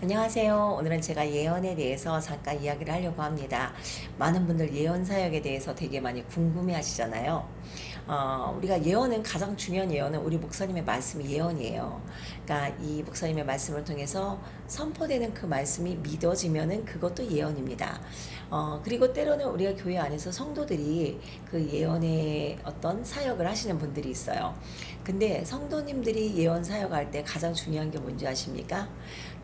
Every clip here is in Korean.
안녕하세요. 오늘은 제가 예언에 대해서 잠깐 이야기를 하려고 합니다. 많은 분들 예언 사역에 대해서 되게 많이 궁금해 하시잖아요. 우리가 예언은 가장 중요한 예언은 우리 목사님의 말씀이 예언이에요. 그러니까 이 목사님의 말씀을 통해서 선포되는 그 말씀이 믿어지면은 그것도 예언입니다. 그리고 때로는 우리가 교회 안에서 성도들이 그 예언의 어떤 사역을 하시는 분들이 있어요. 근데 성도님들이 예언 사역할 때 가장 중요한 게 뭔지 아십니까?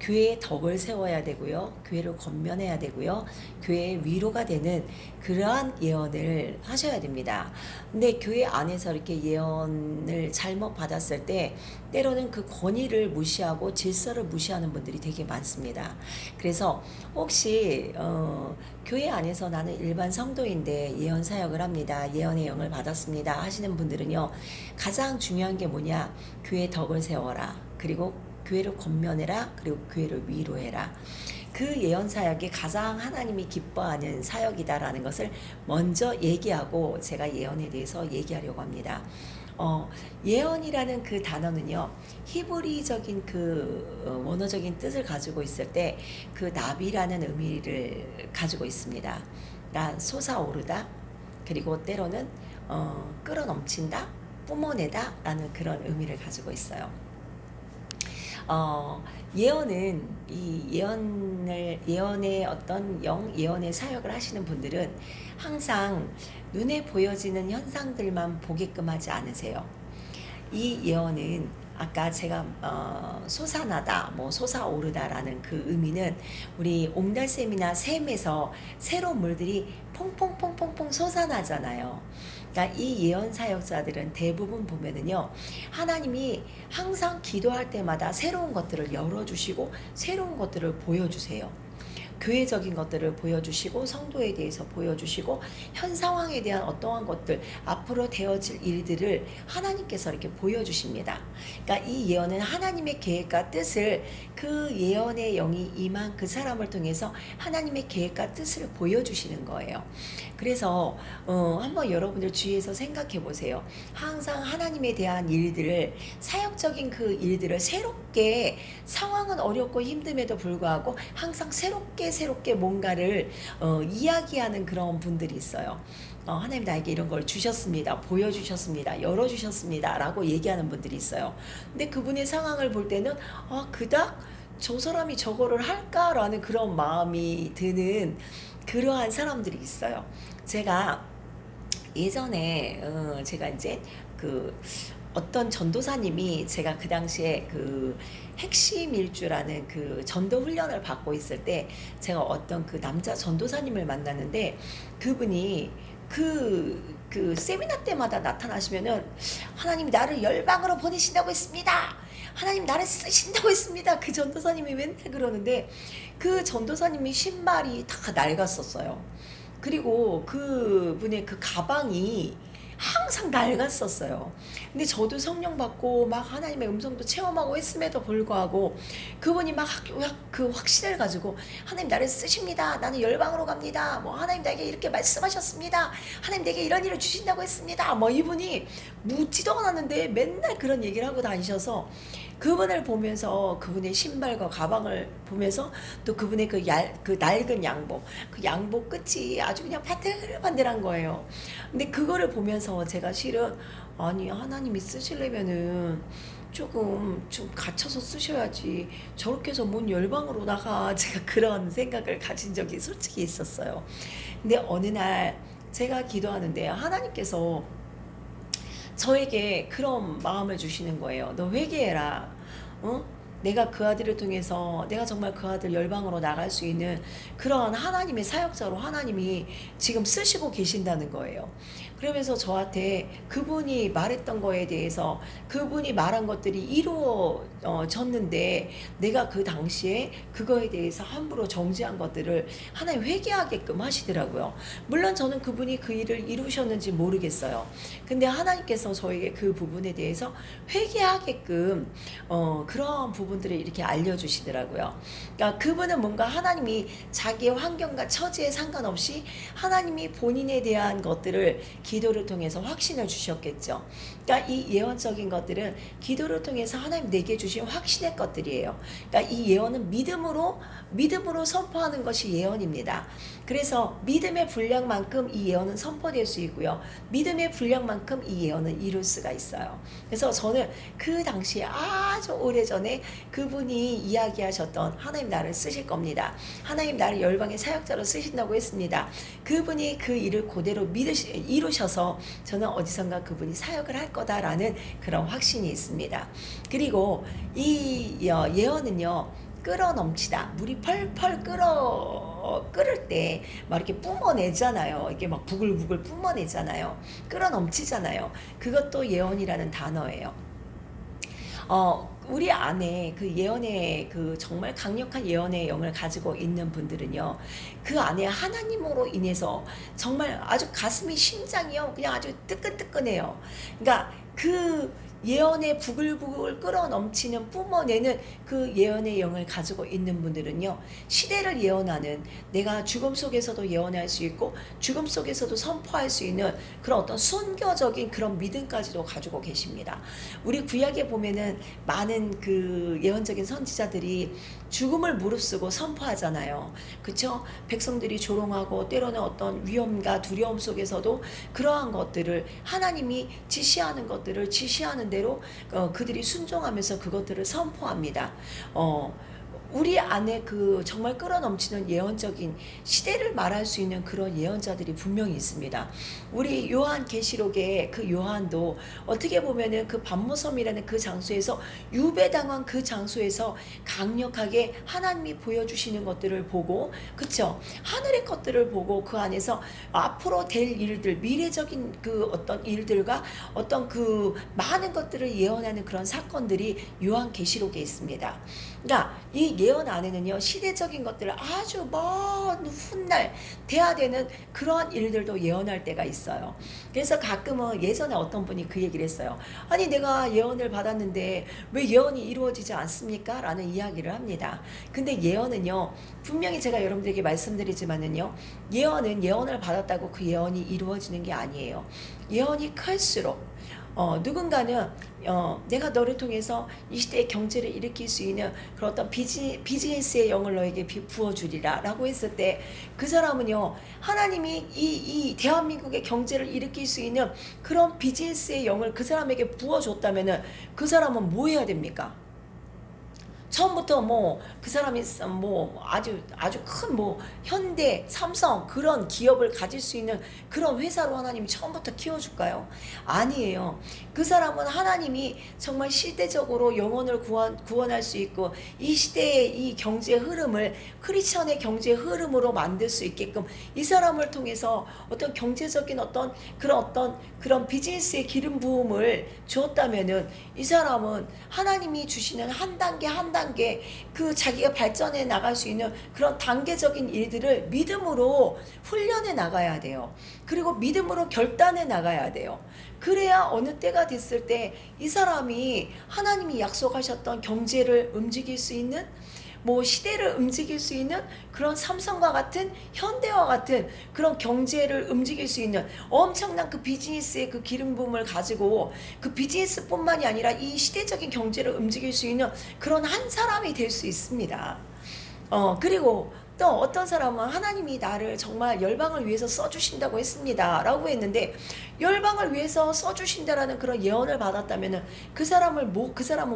교회의 덕을 세워야 되고요. 교회를 권면해야 되고요. 교회의 위로가 되는 그러한 예언을 하셔야 됩니다. 근데 교회 안에서 이렇게 예언을 잘못 받았을 때 때로는 그 권위를 무시하고 질서를 무시하는 분들이 되게 많습니다. 그래서 혹시 교회 안에서 나는 일반 성도인데 예언 사역을 합니다. 예언의 영을 받았습니다. 하시는 분들은요. 가장 중요한 게 뭐냐? 교회 덕을 세워라. 그리고 교회를 권면해라. 그리고 교회를 위로해라. 그 예언 사역이 가장 하나님이 기뻐하는 사역이다라는 것을 먼저 얘기하고 제가 예언에 대해서 얘기하려고 합니다. 예언이라는 그 단어는요, 히브리적인 그 원어적인 뜻을 가지고 있을 때 그 나비라는 의미를 가지고 있습니다. 그러니까 솟아오르다, 그리고 때로는 끌어넘친다, 뿜어내다라는 그런 의미를 가지고 있어요. 예언은 예언의 어떤 예언의 사역을 하시는 분들은 항상 눈에 보여지는 현상들만 보게끔 하지 않으세요. 이 예언은 아까 제가 솟아나다, 뭐 솟아오르다라는 그 의미는 우리 옹달샘이나 샘에서 새로운 물들이 퐁퐁퐁퐁퐁 솟아나잖아요. 그러니까 이 예언 사역자들은 대부분 보면은요, 하나님이 항상 기도할 때마다 새로운 것들을 열어주시고 새로운 것들을 보여주세요. 교회적인 것들을 보여주시고 성도에 대해서 보여주시고 현 상황에 대한 어떠한 것들 앞으로 되어질 일들을 하나님께서 이렇게 보여주십니다. 그러니까 이 예언은 하나님의 계획과 뜻을 그 예언의 영이 임한 그 사람을 통해서 하나님의 계획과 뜻을 보여주시는 거예요. 그래서 한번 여러분들 주위에서 생각해 보세요. 항상 하나님에 대한 일들을 사역적인 그 일들을 새롭게 상황은 어렵고 힘듦에도 불구하고 항상 새롭게 뭔가를 이야기하는 그런 분들이 있어요. 하나님 나에게 이런 걸 주셨습니다. 보여주셨습니다. 열어주셨습니다. 라고 얘기하는 분들이 있어요. 근데 그분의 상황을 볼 때는 그닥 저 사람이 저거를 할까라는 그런 마음이 드는 그러한 사람들이 있어요. 제가 예전에 제가 이제 그 어떤 전도사님이 제가 그 당시에 그 핵심 일주라는 그 전도 훈련을 받고 있을 때 제가 어떤 그 남자 전도사님을 만났는데 그분이 그 세미나 때마다 나타나시면은 하나님이 나를 열방으로 보내신다고 했습니다. 하나님 나를 쓰신다고 했습니다. 그 전도사님이 맨날 그러는데 그 전도사님이 신발이 다 낡았었어요. 그리고 그분의 그 가방이 항상 낡았었어요. 근데 저도 성령 받고 막 하나님의 음성도 체험하고 했음에도 불구하고 그분이 막 그 확신을 가지고 하나님 나를 쓰십니다. 나는 열방으로 갑니다. 뭐 하나님 나에게 이렇게 말씀하셨습니다. 하나님 내게 이런 일을 주신다고 했습니다. 뭐 이분이 묻지도 않았는데 맨날 그런 얘기를 하고 다니셔서 그분을 보면서 그분의 신발과 가방을 보면서 또 그분의 그 낡은 양복, 그 양복 끝이 아주 그냥 파들파들한 거예요. 근데 그거를 보면서 제가 실은 아니 하나님이 쓰시려면은 조금 좀 갖춰서 쓰셔야지 저렇게 해서 뭔 열방으로 나가 제가 그런 생각을 가진 적이 솔직히 있었어요. 근데 어느 날 제가 기도하는데 하나님께서 저에게 그런 마음을 주시는 거예요. 너 회개해라. 어? 내가 그 아들을 통해서 내가 정말 그 아들 열방으로 나갈 수 있는 그런 하나님의 사역자로 하나님이 지금 쓰시고 계신다는 거예요. 그러면서 저한테 그분이 말했던 거에 대해서 그분이 말한 것들이 이루어졌는데 내가 그 당시에 그거에 대해서 함부로 정지한 것들을 하나님 회개하게끔 하시더라고요. 물론 저는 그분이 그 일을 이루셨는지 모르겠어요. 근데 하나님께서 저에게 그 부분에 대해서 회개하게끔 그런 부분 부분들을 이렇게 알려주시더라고요. 그러니까 그분은 뭔가 하나님이 자기의 환경과 처지에 상관없이 하나님이 본인에 대한 것들을 기도를 통해서 확신을 주셨겠죠. 그러니까 이 예언적인 것들은 기도를 통해서 하나님 내게 주신 확신의 것들이에요. 그러니까 이 예언은 믿음으로 선포하는 것이 예언입니다. 그래서 믿음의 분량만큼 이 예언은 선포될 수 있고요. 믿음의 분량만큼 이 예언은 이룰 수가 있어요. 그래서 저는 그 당시에 아주 오래전에 그분이 이야기하셨던 하나님 나를 쓰실 겁니다. 하나님 나를 열방의 사역자로 쓰신다고 했습니다. 그분이 그 일을 그대로 이루셔서 저는 어디선가 그분이 사역을 할 거다라는 그런 확신이 있습니다. 그리고 이 예언은요. 끓어넘치다. 물이 펄펄 끓을 때 막 이렇게 뿜어내잖아요. 이게 막 부글부글 뿜어내잖아요. 끓어넘치잖아요. 그것도 예언이라는 단어예요. 우리 안에 그 예언의 그 정말 강력한 예언의 영을 가지고 있는 분들은요, 그 안에 하나님으로 인해서 정말 아주 가슴이 심장이요, 그냥 아주 뜨끈뜨끈해요. 그러니까 그 예언의 부글부글 끓어넘치는 뿜어내는 그 예언의 영을 가지고 있는 분들은요, 시대를 예언하는, 내가 죽음 속에서도 예언할 수 있고 죽음 속에서도 선포할 수 있는 그런 어떤 순교적인 그런 믿음까지도 가지고 계십니다. 우리 구약에 보면은 많은 그 예언적인 선지자들이 죽음을 무릅쓰고 선포하잖아요. 그쵸? 백성들이 조롱하고 때로는 어떤 위험과 두려움 속에서도 그러한 것들을 하나님이 지시하는 것들을 지시하는 대로 그들이 순종하면서 그것들을 선포합니다. 우리 안에 그 정말 끌어넘치는 예언적인 시대를 말할 수 있는 그런 예언자들이 분명히 있습니다. 우리 요한 계시록의 그 요한도 어떻게 보면은 그 반모섬이라는 그 장소에서 유배당한 그 장소에서 강력하게 하나님이 보여주시는 것들을 보고, 그쵸? 하늘의 것들을 보고 그 안에서 앞으로 될 일들, 미래적인 그 어떤 일들과 어떤 그 많은 것들을 예언하는 그런 사건들이 요한 계시록에 있습니다. 그러니까 이 예언 안에는요, 시대적인 것들을 아주 먼 훗날 돼야 되는 그러한 일들도 예언할 때가 있어요. 그래서 가끔은 예전에 어떤 분이 그 얘기를 했어요. 아니 내가 예언을 받았는데 왜 예언이 이루어지지 않습니까? 라는 이야기를 합니다. 근데 예언은요, 분명히 제가 여러분들에게 말씀드리지만은요, 예언은 예언을 받았다고 그 예언이 이루어지는 게 아니에요. 예언이 클수록 누군가는 내가 너를 통해서 이 시대의 경제를 일으킬 수 있는 그런 어떤 비즈니스의 영을 너에게 부어주리라 라고 했을 때, 그 사람은요, 하나님이 이 대한민국의 경제를 일으킬 수 있는 그런 비즈니스의 영을 그 사람에게 부어줬다면은 그 사람은 뭐 해야 됩니까? 처음부터 뭐 그 사람이 뭐 아주 큰 뭐 현대, 삼성 그런 기업을 가질 수 있는 그런 회사로 하나님이 처음부터 키워줄까요? 아니에요. 그 사람은 하나님이 정말 시대적으로 영혼을 구원할 수 있고 이 시대의 이 경제 흐름을 크리스천의 경제 흐름으로 만들 수 있게끔 이 사람을 통해서 어떤 경제적인 그런 비즈니스의 기름 부음을 주었다면은 이 사람은 하나님이 주시는 한 단계 한 단계 그 자기가 발전해 나갈 수 있는 그런 단계적인 일들을 믿음으로 훈련해 나가야 돼요. 그리고 믿음으로 결단해 나가야 돼요. 그래야 어느 때가 됐을 때 이 사람이 하나님이 약속하셨던 경제를 움직일 수 있는, 뭐 시대를 움직일 수 있는 그런 삼성과 같은 현대와 같은 그런 경제를 움직일 수 있는 엄청난 그 비즈니스의 그 기름 부음을 가지고 그 비즈니스뿐만이 아니라 이 시대적인 경제를 움직일 수 있는 그런 한 사람이 될 수 있습니다. 그리고 또 어떤 사람은 하나님이 나를 정말 열방을 위해서 써주신다고 했습니다 라고 했는데, 열방을 위해서 써주신다라는 그런 예언을 받았다면은 그 사람은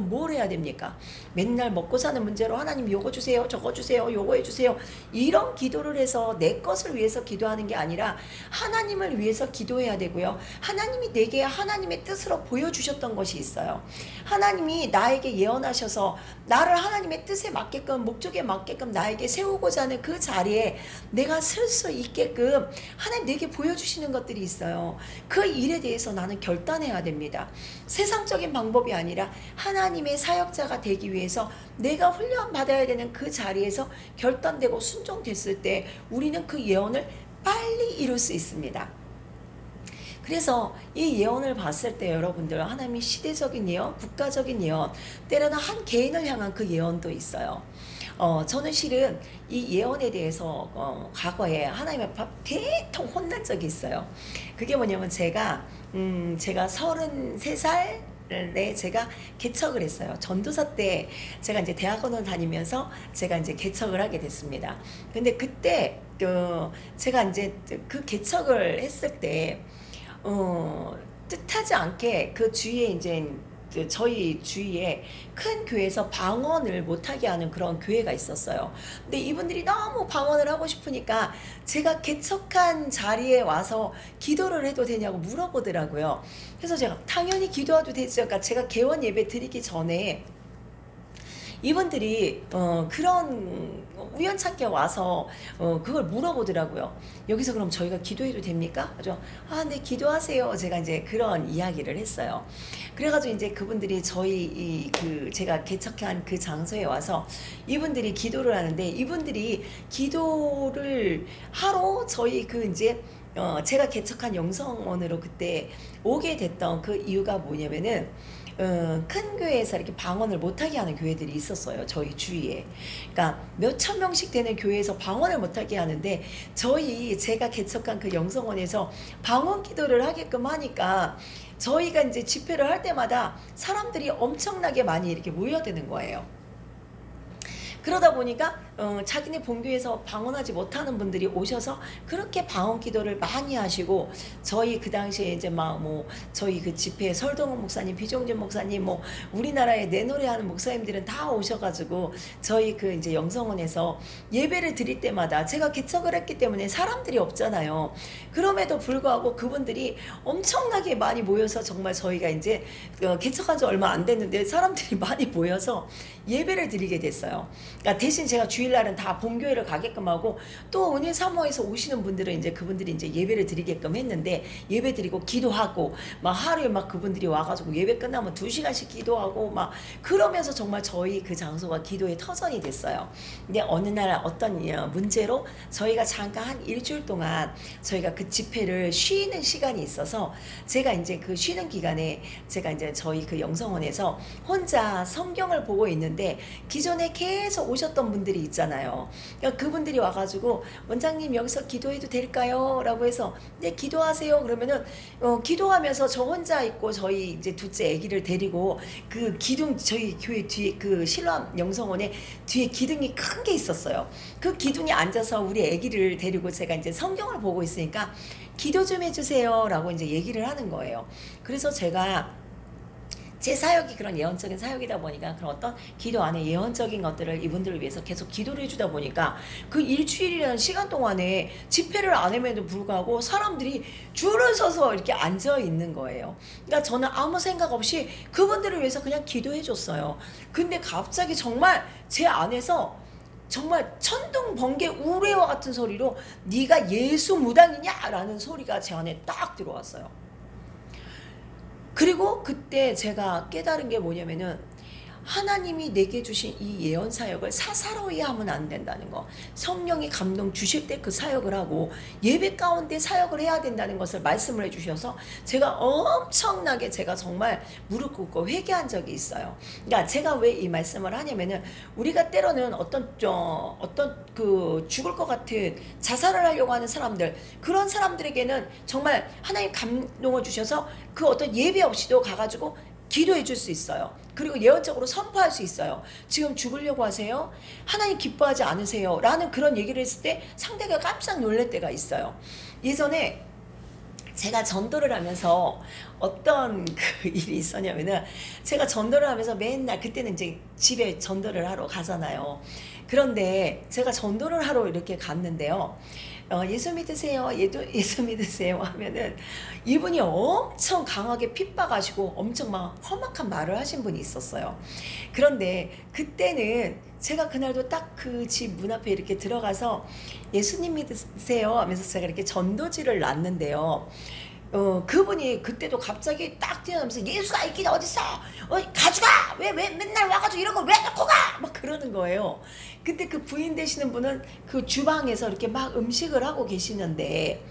뭘 해야 됩니까? 맨날 먹고 사는 문제로 하나님 요거 주세요, 저거 주세요, 요거 해주세요, 이런 기도를 해서 내 것을 위해서 기도하는 게 아니라 하나님을 위해서 기도해야 되고요. 하나님이 내게 하나님의 뜻으로 보여주셨던 것이 있어요. 하나님이 나에게 예언하셔서 나를 하나님의 뜻에 맞게끔, 목적에 맞게끔 나에게 세우고자 하는 그 자리에 내가 설 수 있게끔 하나님 내게 보여주시는 것들이 있어요. 그 일에 대해서 나는 결단해야 됩니다. 세상적인 방법이 아니라 하나님의 사역자가 되기 위해서 내가 훈련받아야 되는 그 자리에서 결단되고 순종됐을 때 우리는 그 예언을 빨리 이룰 수 있습니다. 그래서 이 예언을 봤을 때 여러분들 하나님이 시대적인 예언, 국가적인 예언, 때로는 한 개인을 향한 그 예언도 있어요. 저는 실은 이 예언에 대해서 과거에 하나님 앞에 대통 혼난 적이 있어요. 그게 뭐냐면 제가 33살 네, 제가 개척을 했어요. 전도사 때 제가 이제 대학원을 다니면서 제가 이제 개척을 하게 됐습니다. 근데 그때 제가 이제 그 개척을 했을 때 뜻하지 않게 그 주위에 이제 저희 주위에 큰 교회에서 방언을 못하게 하는 그런 교회가 있었어요. 근데 이분들이 너무 방언을 하고 싶으니까 제가 개척한 자리에 와서 기도를 해도 되냐고 물어보더라고요. 그래서 제가 당연히 기도해도 되죠. 그러니까 제가 개원 예배 드리기 전에 이분들이 그런 우연찮게 와서 그걸 물어보더라고요. 여기서 그럼 저희가 기도해도 됩니까? 아주 네 기도하세요. 제가 이제 그런 이야기를 했어요. 그래가지고 이제 그분들이 저희 제가 개척한 그 장소에 와서 이분들이 기도를 하는데 이분들이 기도를 하러 저희 이제 제가 개척한 영성원으로 그때 오게 됐던 그 이유가 뭐냐면은 큰 교회에서 이렇게 방언을 못하게 하는 교회들이 있었어요. 저희 주위에. 그러니까 몇천 명씩 되는 교회에서 방언을 못하게 하는데 제가 개척한 그 영성원에서 방언 기도를 하게끔 하니까 저희가 이제 집회를 할 때마다 사람들이 엄청나게 많이 이렇게 모여드는 거예요. 그러다 보니까 자기네 본교에서 방언하지 못하는 분들이 오셔서 그렇게 방언 기도를 많이 하시고 저희 그 당시에 이제 저희 그 집회에 설동원 목사님, 비종진 목사님, 우리나라에 내 노래하는 목사님들은 다 오셔가지고 저희 그 이제 영성원에서 예배를 드릴 때마다 제가 개척을 했기 때문에 사람들이 없잖아요. 그럼에도 불구하고 그분들이 엄청나게 많이 모여서 정말 저희가 이제 개척한 지 얼마 안 됐는데 사람들이 많이 모여서 예배를 드리게 됐어요. 그러니까 대신 제가 주일날은 다 본교회를 가게끔 하고 또 은혜 사모에서 오시는 분들은 이제 그분들이 이제 예배를 드리게끔 했는데 예배 드리고 기도하고 하루에 그분들이 와가지고 예배 끝나면 2시간씩 기도하고 그러면서 정말 저희 그 장소가 기도의 터전이 됐어요. 근데 어느 날 어떤 문제로 저희가 잠깐 한 일주일 동안 저희가 그 집회를 쉬는 시간이 있어서 제가 이제 그 쉬는 기간에 제가 이제 저희 그 영성원에서 혼자 성경을 보고 있는데 기존에 계속 오셨던 분들이 있잖아요. 그러니까 그분들이 와가지고 원장님 여기서 기도해도 될까요? 라고 해서 네 기도하세요. 그러면은 기도하면서 저 혼자 있고 저희 이제 둘째 아기를 데리고 그 기둥 저희 교회 뒤에 그 신람 영성원에 뒤에 기둥이 큰 게 있었어요. 그 기둥에 앉아서 우리 아기를 데리고 제가 이제 성경을 보고 있으니까 기도 좀 해주세요 라고 이제 얘기를 하는 거예요. 그래서 제가 제 사역이 그런 예언적인 사역이다 보니까 그런 어떤 기도 안에 예언적인 것들을 이분들을 위해서 계속 기도를 해주다 보니까 그 일주일이라는 시간 동안에 집회를 안 함에도 불구하고 사람들이 줄을 서서 이렇게 앉아 있는 거예요. 그러니까 저는 아무 생각 없이 그분들을 위해서 그냥 기도해 줬어요. 근데 갑자기 정말 제 안에서 정말 천둥 번개 우레와 같은 소리로 네가 예수 무당이냐? 라는 소리가 제 안에 딱 들어왔어요. 그리고 그때 제가 깨달은 게 뭐냐면은 하나님이 내게 주신 이 예언 사역을 사사로이 하면 안 된다는 거. 성령이 감동 주실 때 그 사역을 하고 예배 가운데 사역을 해야 된다는 것을 말씀을 해주셔서 제가 엄청나게 제가 정말 무릎 꿇고 회개한 적이 있어요. 그러니까 제가 왜 이 말씀을 하냐면은 우리가 때로는 어떤 죽을 것 같은 자살을 하려고 하는 사람들, 그런 사람들에게는 정말 하나님 감동을 주셔서 그 어떤 예배 없이도 가가지고 기도해 줄 수 있어요. 그리고 예언적으로 선포할 수 있어요. 지금 죽으려고 하세요? 하나님 기뻐하지 않으세요? 라는 그런 얘기를 했을 때 상대가 깜짝 놀랄 때가 있어요. 예전에 제가 전도를 하면서 어떤 그 일이 있었냐면은 제가 전도를 하면서 맨날 그때는 이제 집에 전도를 하러 가잖아요. 그런데 제가 전도를 하러 이렇게 갔는데요. 예수 믿으세요. 예수 믿으세요 하면은 이분이 엄청 강하게 핍박하시고 엄청 험악한 말을 하신 분이 있었어요. 그런데 그때는 제가 그날도 딱 그 집 문 앞에 이렇게 들어가서 예수님 믿으세요 하면서 제가 이렇게 전도지를 놨는데요. 그분이 그때도 갑자기 딱 뛰어나면서 예수가 있긴 어딨어? 가져가! 왜 맨날 와가지고 이런 걸 왜 놓고 가! 막 그러는 거예요. 근데 그 부인 되시는 분은 그 주방에서 이렇게 막 음식을 하고 계시는데,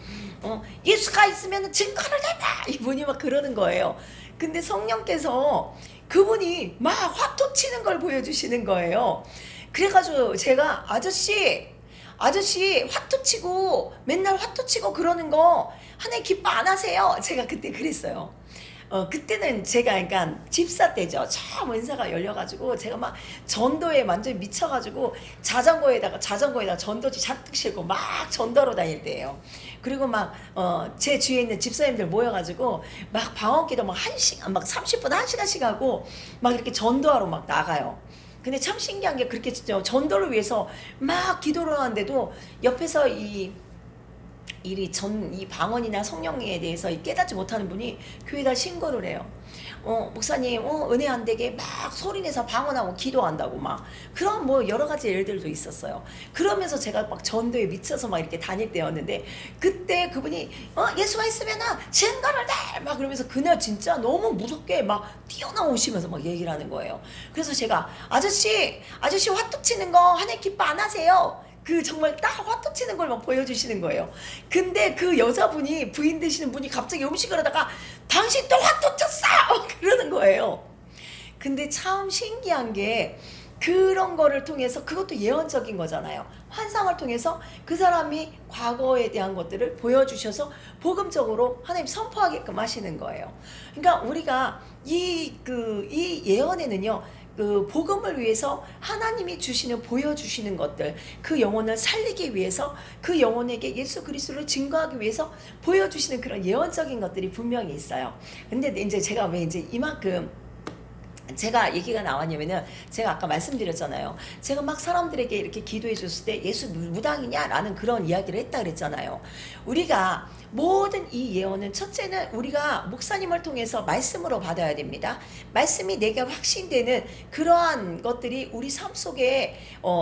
예수가 있으면 증거를 대봐! 이분이 막 그러는 거예요. 근데 성령께서 그분이 막 화투 치는 걸 보여주시는 거예요. 그래가지고 제가 아저씨 화투 치고 맨날 화투 치고 그러는 거 하나님 기뻐 안 하세요? 제가 그때 그랬어요. 그때는 제가 그러니까 집사 때죠. 처음 은사가 열려가지고 제가 막 전도에 완전히 미쳐가지고 자전거에다가 전도지 잔뜩 싣고 막 전도하러 다닐 때예요. 그리고 막 제 주위에 있는 집사님들 모여가지고 막 방언기도 막 1시간 막 30분 1시간씩 하고 막 이렇게 전도하러 막 나가요. 근데 참 신기한 게 그렇게 전도를 위해서 막 기도를 하는데도 옆에서 이 방언이나 성령에 대해서 깨닫지 못하는 분이 교회에다 신고를 해요. 목사님, 은혜 안 되게 막 소리내서 방언하고 기도한다고 막 그런 뭐 여러 가지 일들도 있었어요. 그러면서 제가 막 전도에 미쳐서 막 이렇게 다닐 때였는데 그때 그분이 예수가 있으면은 증거를 대! 막 그러면서 그날 진짜 너무 무섭게 막 뛰어나오시면서 막 얘기를 하는 거예요. 그래서 제가 아저씨 화투 치는 거 하나님 기뻐 안 하세요? 그 정말 딱 화투 치는 걸 막 보여주시는 거예요. 근데 그 여자분이 부인 되시는 분이 갑자기 음식을 하다가 당신 또 화투 쳤어! 그러는 거예요. 근데 참 신기한 게 그런 거를 통해서 그것도 예언적인 거잖아요. 환상을 통해서 그 사람이 과거에 대한 것들을 보여주셔서 복음적으로 하나님 선포하게끔 하시는 거예요. 그러니까 우리가 이 예언에는요. 그 복음을 위해서 하나님이 주시는 보여주시는 것들 그 영혼을 살리기 위해서 그 영혼에게 예수 그리스도를 증거하기 위해서 보여주시는 그런 예언적인 것들이 분명히 있어요. 근데 이제 제가 왜 이제 이만큼 제가 얘기가 나왔냐면은 제가 아까 말씀드렸잖아요. 제가 막 사람들에게 이렇게 기도해 줬을 때 예수 무당이냐라는 그런 이야기를 했다 그랬잖아요. 우리가 모든 이 예언은 첫째는 우리가 목사님을 통해서 말씀으로 받아야 됩니다. 말씀이 내게 확신되는 그러한 것들이 우리 삶 속에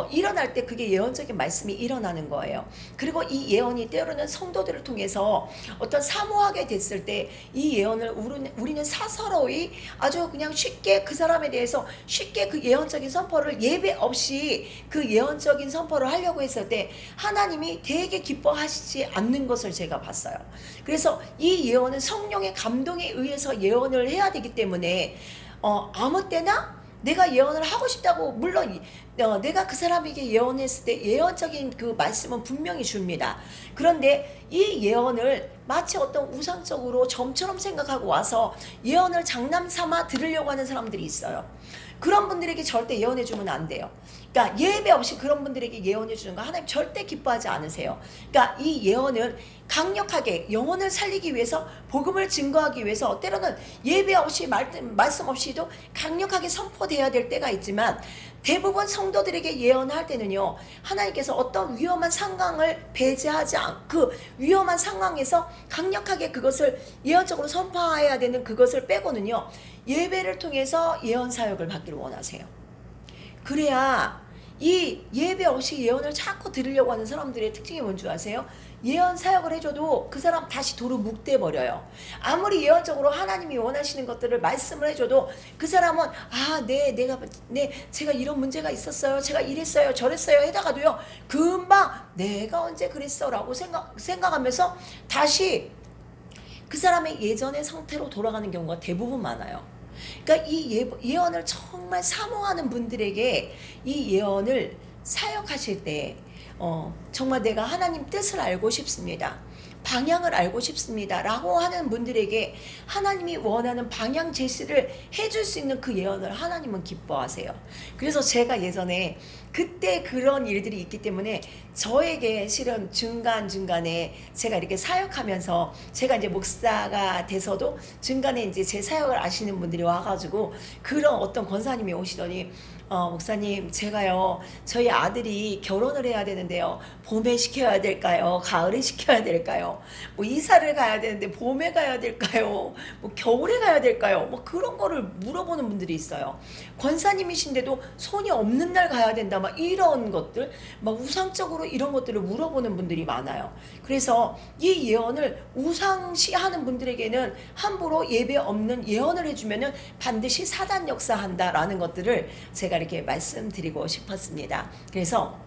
일어날 때 그게 예언적인 말씀이 일어나는 거예요. 그리고 이 예언이 때로는 성도들을 통해서 어떤 사모하게 됐을 때 이 예언을 우리는 사서로이 아주 그냥 쉽게 그 사람에 대해서 쉽게 그 예언적인 선포를 예배 없이 그 예언적인 선포를 하려고 했을 때 하나님이 되게 기뻐하시지 않는 것을 제가 봤어요. 그래서 이 예언은 성령의 감동에 의해서 예언을 해야 되기 때문에 아무 때나 내가 예언을 하고 싶다고 물론 내가 그 사람에게 예언했을 때 예언적인 그 말씀은 분명히 줍니다. 그런데 이 예언을 마치 어떤 우상적으로 점처럼 생각하고 와서 예언을 장난삼아 들으려고 하는 사람들이 있어요. 그런 분들에게 절대 예언해 주면 안 돼요. 그러니까 예배 없이 그런 분들에게 예언해 주는 거 하나님 절대 기뻐하지 않으세요. 그러니까 이 예언은 강력하게 영혼을 살리기 위해서 복음을 증거하기 위해서 때로는 예배 없이 말씀 없이도 강력하게 선포돼야 될 때가 있지만 대부분 성도들에게 예언할 때는요 하나님께서 어떤 위험한 상황을 배제하지 않고 그 위험한 상황에서 강력하게 그것을 예언적으로 선포해야 되는 그것을 빼고는요 예배를 통해서 예언 사역을 받기를 원하세요. 그래야 이 예배 없이 예언을 자꾸 들으려고 하는 사람들의 특징이 뭔지 아세요? 예언 사역을 해줘도 그 사람 다시 도로 묵돼 버려요. 아무리 예언적으로 하나님이 원하시는 것들을 말씀을 해줘도 그 사람은 제가 이런 문제가 있었어요. 제가 이랬어요. 저랬어요. 해다가도요 금방 내가 언제 그랬어라고 생각하면서 다시 그 사람의 예전의 상태로 돌아가는 경우가 대부분 많아요. 그러니까 이 예언을 정말 사모하는 분들에게 이 예언을 사역하실 때 정말 내가 하나님 뜻을 알고 싶습니다. 방향을 알고 싶습니다. 라고 하는 분들에게 하나님이 원하는 방향 제시를 해줄 수 있는 그 예언을 하나님은 기뻐하세요. 그래서 제가 예전에 그때 그런 일들이 있기 때문에 저에게 실은 중간중간에 제가 이렇게 사역하면서 제가 이제 목사가 돼서도 중간에 이제 제 사역을 아시는 분들이 와가지고 그런 어떤 권사님이 오시더니 목사님, 제가요, 저희 아들이 결혼을 해야 되는데요. 봄에 시켜야 될까요? 가을에 시켜야 될까요? 뭐 이사를 가야 되는데 봄에 가야 될까요? 뭐 겨울에 가야 될까요? 뭐 그런 거를 물어보는 분들이 있어요. 권사님이신데도 손이 없는 날 가야 된다. 막 이런 것들, 막 우상적으로 이런 것들을 물어보는 분들이 많아요. 그래서 이 예언을 우상시하는 분들에게는 함부로 예배 없는 예언을 해주면은 반드시 사단 역사한다라는 것들을 제가 이렇게 말씀드리고 싶었습니다. 그래서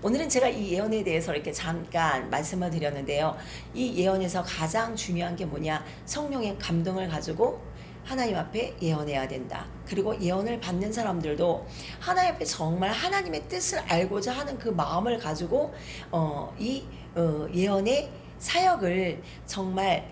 오늘은 제가 이 예언에 대해서 이렇게 잠깐 말씀을 드렸는데요. 이 예언에서 가장 중요한 게 뭐냐? 성령의 감동을 가지고 하나님 앞에 예언해야 된다. 그리고 예언을 받는 사람들도 하나님 앞에 정말 하나님의 뜻을 알고자 하는 그 마음을 가지고 이 예언의 사역을 정말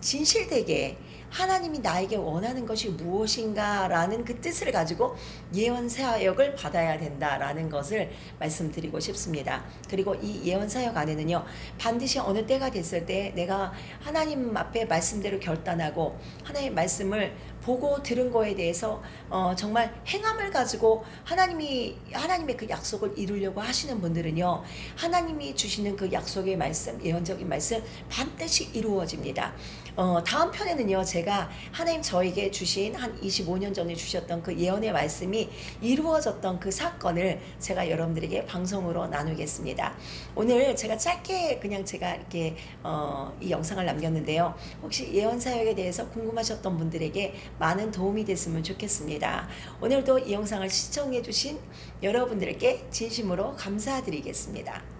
진실되게 하나님이 나에게 원하는 것이 무엇인가라는 그 뜻을 가지고 예언 사역을 받아야 된다라는 것을 말씀드리고 싶습니다. 그리고 이 예언 사역 안에는요, 반드시 어느 때가 됐을 때 내가 하나님 앞에 말씀대로 결단하고 하나님의 말씀을 보고 들은 거에 대해서 정말 행함을 가지고 하나님의 그 약속을 이루려고 하시는 분들은요, 하나님이 주시는 그 약속의 말씀, 예언적인 말씀 반드시 이루어집니다. 다음 편에는요, 제가 하나님 저에게 주신 한 25년 전에 주셨던 그 예언의 말씀이 이루어졌던 그 사건을 제가 여러분들에게 방송으로 나누겠습니다. 오늘 제가 짧게 그냥 제가 이렇게 이 영상을 남겼는데요. 혹시 예언 사역에 대해서 궁금하셨던 분들에게 많은 도움이 됐으면 좋겠습니다. 오늘도 이 영상을 시청해 주신 여러분들께 진심으로 감사드리겠습니다.